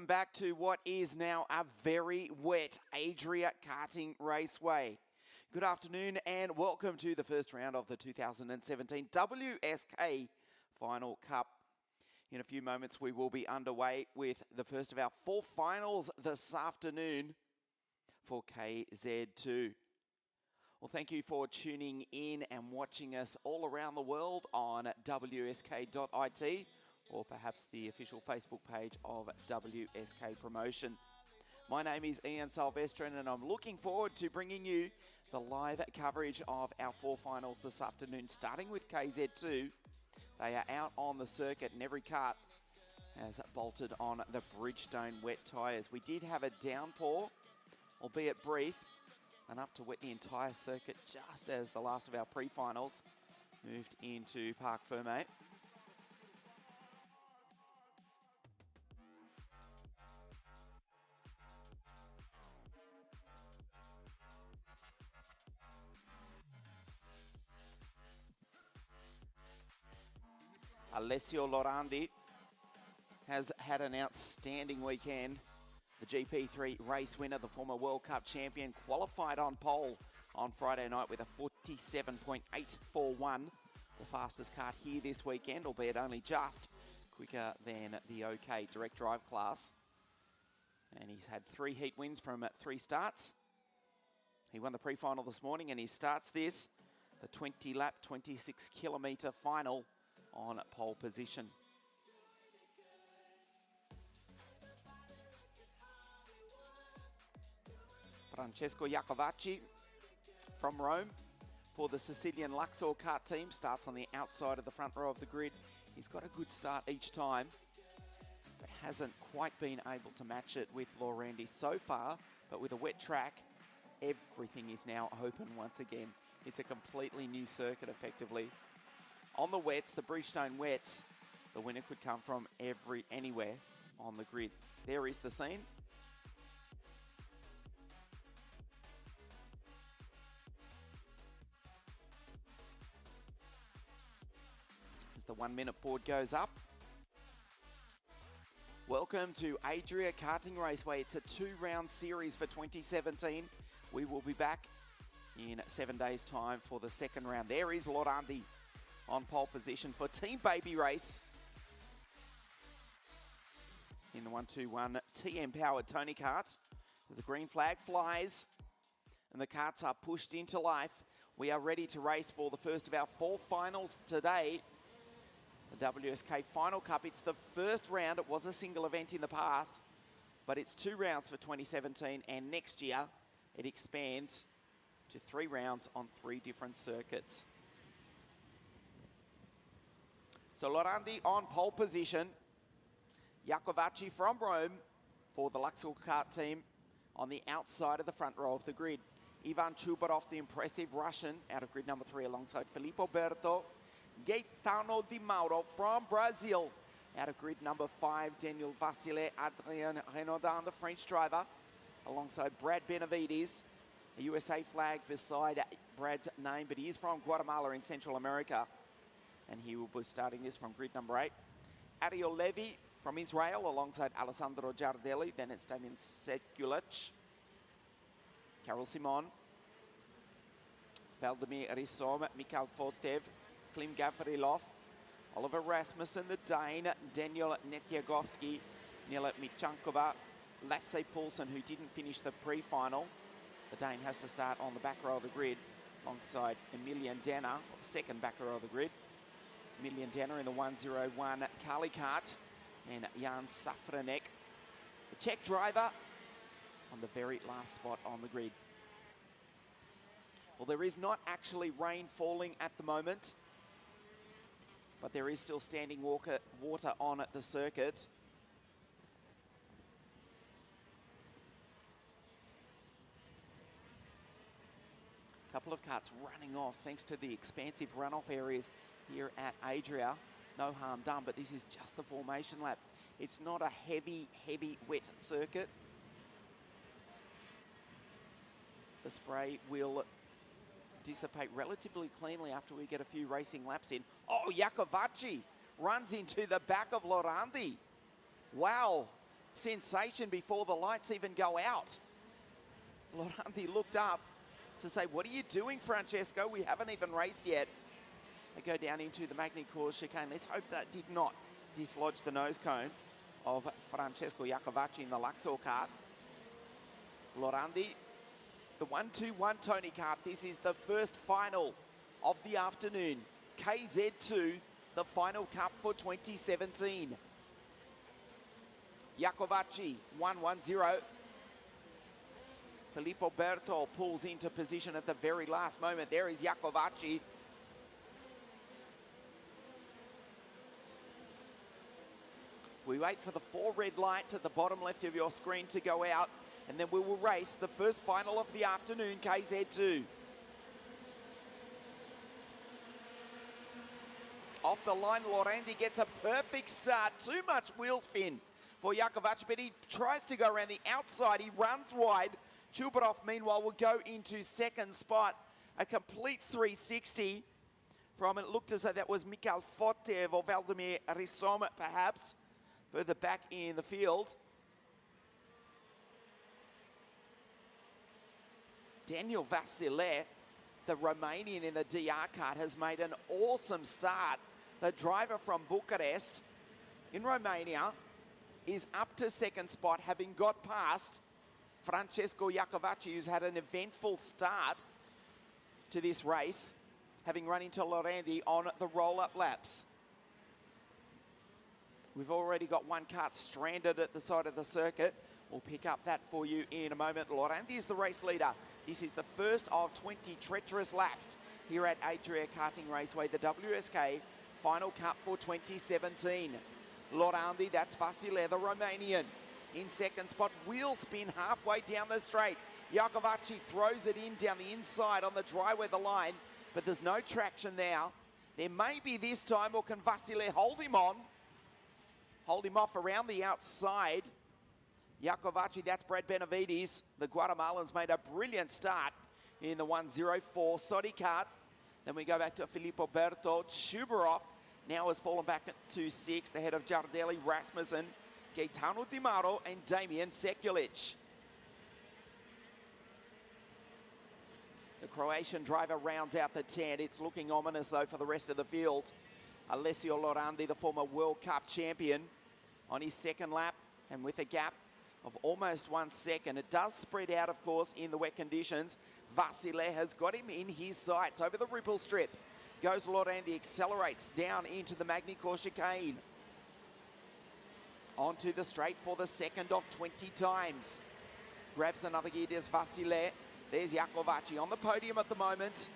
Welcome back to what is now a very wet Adria Karting Raceway. Good afternoon and welcome to the first round of the 2017 WSK Final Cup. In a few moments we will be underway with the first of our four finals this afternoon for KZ2. Well, thank you for tuning in and watching us all around the world on WSK.it or perhaps the official Facebook page of WSK Promotion. My name is Ian Silvestrin and I'm looking forward to bringing you the live coverage of our four finals this afternoon, starting with KZ2. They are out on the circuit and every kart has bolted on the Bridgestone wet tyres. We did have a downpour, albeit brief, enough to wet the entire circuit just as the last of our pre-finals moved into Parc Fermé. Alessio Lorandi has had an outstanding weekend. The GP3 race winner, the former World Cup champion, qualified on pole on Friday night with a 47.841. The fastest kart here this weekend, albeit only just quicker than the OK direct drive class. And he's had 3 heat wins from 3 starts. He won the pre-final this morning and he starts this, the 20-lap, 26-kilometre final on pole position. Francesco Iacovacci from Rome for the Sicilian Luxor kart team starts on the outside of the front row of the grid. He's got a good start each time, but hasn't quite been able to match it with Lorandi so far. But with a wet track, everything is now open once again. It's a completely new circuit effectively. On the wets, the Bridgestone wets, the winner could come from anywhere on the grid. There is the scene. As the 1 minute board goes up. Welcome to Adria Karting Raceway. It's a 2-round series for 2017. We will be back in 7 days' time for the second round. There is Lorandi on pole position for Team Baby Race in the 121 TM-powered Tony kart. The green flag flies and the karts are pushed into life. We are ready to race for the first of our 4 finals today. The WSK Final Cup, it's the first round. It was a single event in the past, but it's 2 rounds for 2017, and next year it expands to 3 rounds on 3 different circuits. So Lorandi on pole position. Iacovacci from Rome for the Luxor kart team on the outside of the front row of the grid. Ivan Chubarov, the impressive Russian, out of grid number 3 alongside Filippo Berto. Gaetano Di Mauro from Brazil, out of grid number 5. Daniel Vasile, Adrien Renaudin, the French driver, alongside Brad Benavides. A USA flag beside Brad's name, but he is from Guatemala in Central America. And he will be starting this from grid number 8. Ariel Levy from Israel alongside Alessandro Giardelli. Then it's Damien Sekulic, Karel Simon, Valdemir Rissom, Mikhail Fotev, Klim Gavrilov, Oliver Rasmussen, the Dane, Daniel Netyagovsky, Nila Michankova, Lasse Poulsen, who didn't finish the pre-final. The Dane has to start on the back row of the grid alongside Emilian Danner, the second back row of the grid. Emilian Danner in the 101 Kali kart, and Jan Safranek, the Czech driver, on the very last spot on the grid. Well, there is not actually rain falling at the moment, but there is still standing water on the circuit. A couple of karts running off thanks to the expansive runoff areas here at Adria. No harm done, but this is just the formation lap. It's not a heavy wet circuit. The spray will dissipate relatively cleanly after we get a few racing laps in. Oh, Iacovacci runs into the back of Lorandi. Wow, sensation before the lights even go out. Laurenti looked up to say, what are you doing, Francesco? We haven't even raced yet. They go down into the Magny-Cours chicane. Let's hope that did not dislodge the nose cone of Francesco Iacovacci in the Luxor kart. Laurenti, the 1-2-1 Tony kart. This is the first final of the afternoon. KZ2, the final cup for 2017. Iacovacci, 1-1-0. Filippo Berto pulls into position at the very last moment. There is Iacovacci. We wait for the 4 red lights at the bottom left of your screen to go out, and then we will race the first final of the afternoon, KZ2. Off the line, Laurenti gets a perfect start. Too much wheel spin for Iacovacci, but he tries to go around the outside. He runs wide. Chubarov, meanwhile, will go into second spot. A complete 360 from, it looked as though that was Mikhail Fotev or Valdemir Rissom, perhaps, further back in the field. Daniel Vasile, the Romanian in the DR kart, has made an awesome start. The driver from Bucharest in Romania is up to second spot, having got past Francesco Iacovacci, who's had an eventful start to this race, having run into Laurenti on the roll-up laps. We've already got one kart stranded at the side of the circuit. We'll pick up that for you in a moment. Laurenti is the race leader. This is the first of 20 treacherous laps here at Adria Karting Raceway, the WSK Final Cup for 2017. Laurenti, that's Vasile, the Romanian. In second spot, wheel spin halfway down the straight. Iacovacci throws it in down the inside on the dry weather line, but there's no traction there. There may be this time, or can Vasile hold him on? Hold him off around the outside. Iacovacci, that's Brad Benavides. The Guatemalan's made a brilliant start in the 104 Sodi kart. Then we go back to Filippo Berto. Chubarov now has fallen back to 6th, ahead of Jardelli, Rasmussen, Gaetano Di Mauro, and Damian Sekulic. The Croatian driver rounds out the 10. It's looking ominous, though, for the rest of the field. Alessio Laurenti, the former World Cup champion, on his second lap, and with a gap of almost 1 second. It does spread out, of course, in the wet conditions. Vasile has got him in his sights. Over the ripple strip goes Laurenti, accelerates down into the Magny-Cours chicane. Onto the straight for the second of 20 times. Grabs another gear, there's Vasile. There's Iacovacci on the podium at the moment.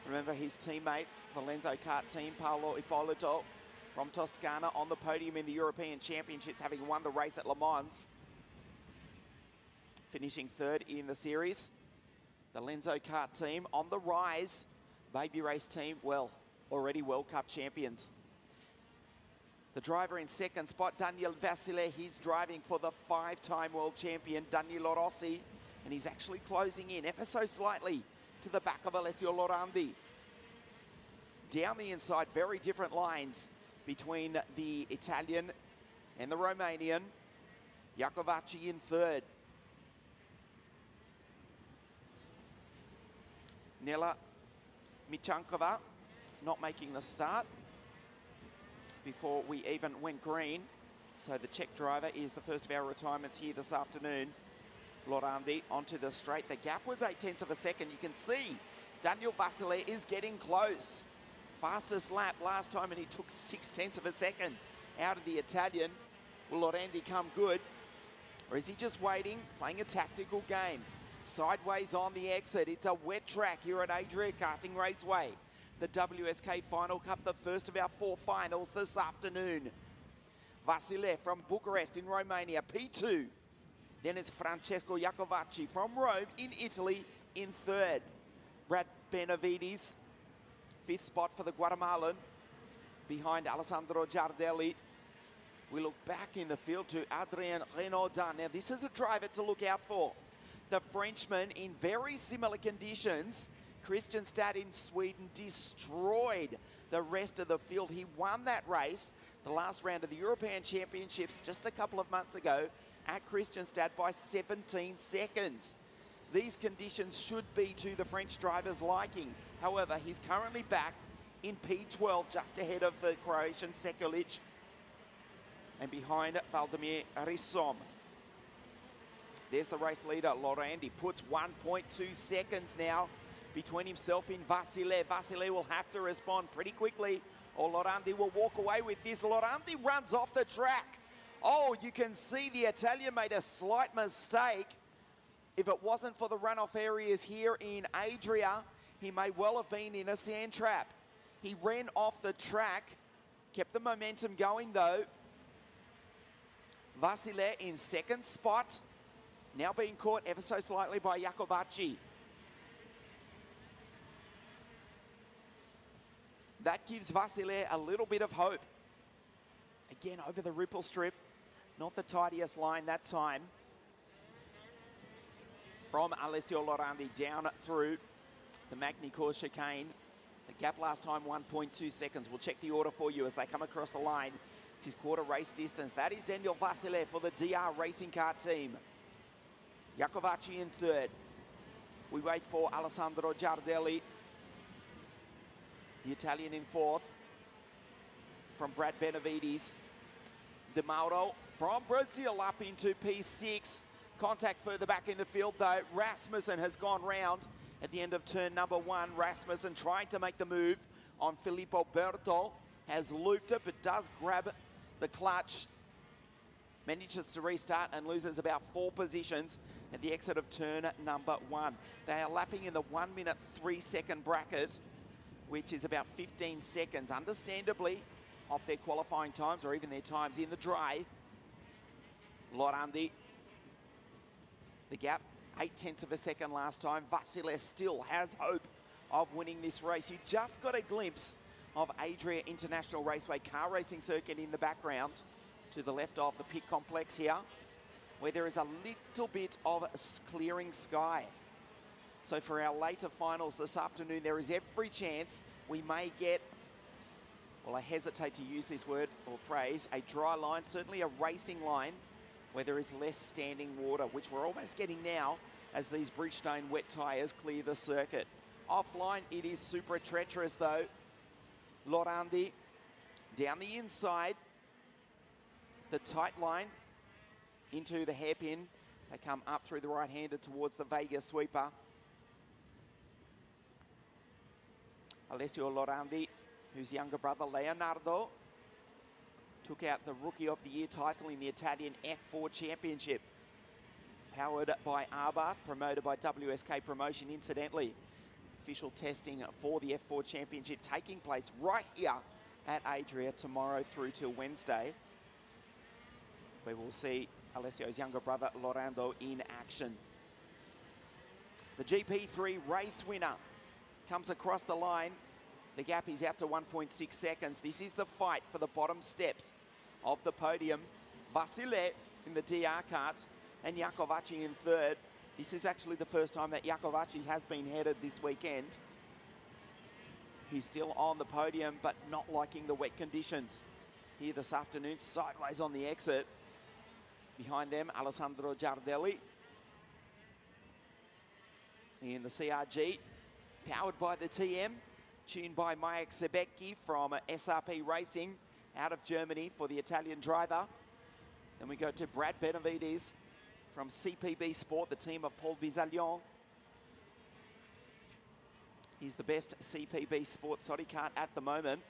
Remember his teammate, the Lenzo kart team, Paolo Ippolito from Toscana, on the podium in the European Championships, having won the race at Le Mans. Finishing third in the series. The Lenzo kart team on the rise. Baby race team, well, already World Cup champions. The driver in second spot, Daniel Vasile, he's driving for the 5-time world champion, Danilo Rossi, and he's actually closing in ever so slightly to the back of Alessio Laurenti. Down the inside, very different lines between the Italian and the Romanian. Iacovacci in third. Nela Michankova not making the start before we even went green. So the Czech driver is the first of our retirements here this afternoon. Laurenti onto the straight. The gap was 0.8 of a second. You can see Daniel Vasile is getting close. Fastest lap last time, and he took 0.6 of a second out of the Italian. Will Laurenti come good, or is he just waiting, playing a tactical game? Sideways on the exit. It's a wet track here at Adria Karting Raceway. The WSK Final Cup, the first of our 4 finals this afternoon. Vasile from Bucharest in Romania, P2. Then it's Francesco Iacovacci from Rome in Italy in third. Brad Benavides, 5th spot for the Guatemalan, behind Alessandro Jardelli. We look back in the field to Adrien Renaudin. Now this is a driver to look out for. The Frenchman, in very similar conditions, Kristianstad in Sweden destroyed the rest of the field. He won that race, the last round of the European Championships just a couple of months ago at Kristianstad by 17 seconds. These conditions should be to the French driver's liking. However, he's currently back in P12, just ahead of the Croatian Sekulic and behind Valdemir Rissom. There's the race leader, Lorandi, puts 1.2 seconds now between himself and Vasile. Vasile will have to respond pretty quickly, or Lorandi will walk away with this. Lorandi runs off the track. Oh, you can see the Italian made a slight mistake. If it wasn't for the runoff areas here in Adria, he may well have been in a sand trap. He ran off the track, kept the momentum going though. Vasile in second spot, now being caught ever so slightly by Iacovacci. That gives Vasile a little bit of hope. Again, over the ripple strip, not the tidiest line that time. From Alessio Lorandi down through the Magny-Cours chicane. The gap last time, 1.2 seconds. We'll check the order for you as they come across the line. It's his quarter race distance. That is Daniel Vasile for the DR Racing Car team. Iacovacci in third. We wait for Alessandro Giardelli, the Italian, in fourth. From Brad Benavides. De Mauro from Brazil up into P6. Contact further back in the field though. Rasmussen has gone round at the end of turn number one. Rasmussen trying to make the move on Filippo Berto. Has looped it but does grab the clutch. Manages to restart and loses about 4 positions at the exit of turn number one. They are lapping in the 1 minute 3 second bracket, which is about 15 seconds, understandably, off their qualifying times or even their times in the dry. Lorandi, the gap, 0.8 of a second last time. Vasile still has hope of winning this race. You just got a glimpse of Adria International Raceway car racing circuit in the background to the left of the pit complex here, where there is a little bit of clearing sky. So for our later finals this afternoon, there is every chance we may get, well, I hesitate to use this word or phrase, a dry line, certainly a racing line, where there is less standing water, which we're almost getting now as these Bridgestone wet tyres clear the circuit. Offline, it is super treacherous though. Lorandi down the inside, the tight line into the hairpin. They come up through the right-hander towards the Vega sweeper. Alessio Lorandi, whose younger brother Leonardo took out the Rookie of the Year title in the Italian F4 Championship. Powered by Arbath, promoted by WSK Promotion, incidentally. Official testing for the F4 Championship taking place right here at Adria tomorrow through till Wednesday. We will see Alessio's younger brother Lorando in action. The GP3 race winner comes across the line. The gap is out to 1.6 seconds. This is the fight for the bottom steps of the podium. Vasile in the DR kart and Iacovacci in third. This is actually the first time that Iacovacci has been headed this weekend. He's still on the podium, but not liking the wet conditions here this afternoon. Sideways on the exit. Behind them, Alessandro Giardelli in the CRG, powered by the TM, tuned by Majek Sebecki from SRP Racing out of Germany for the Italian driver. Then we go to Brad Benavides from CPB Sport, the team of Paul Bisaglion. He's the best CPB Sport Sodi kart at the moment.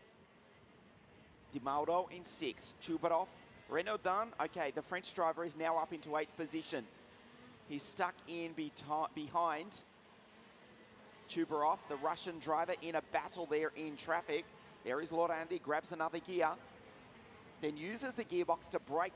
Di Mauro in 6th, Chubarov, Renaudin. Okay, the French driver is now up into 8th position. He's stuck in behind Chubarov, the Russian driver, in a battle there in traffic. There is Lorandi, grabs another gear, then uses the gearbox to brake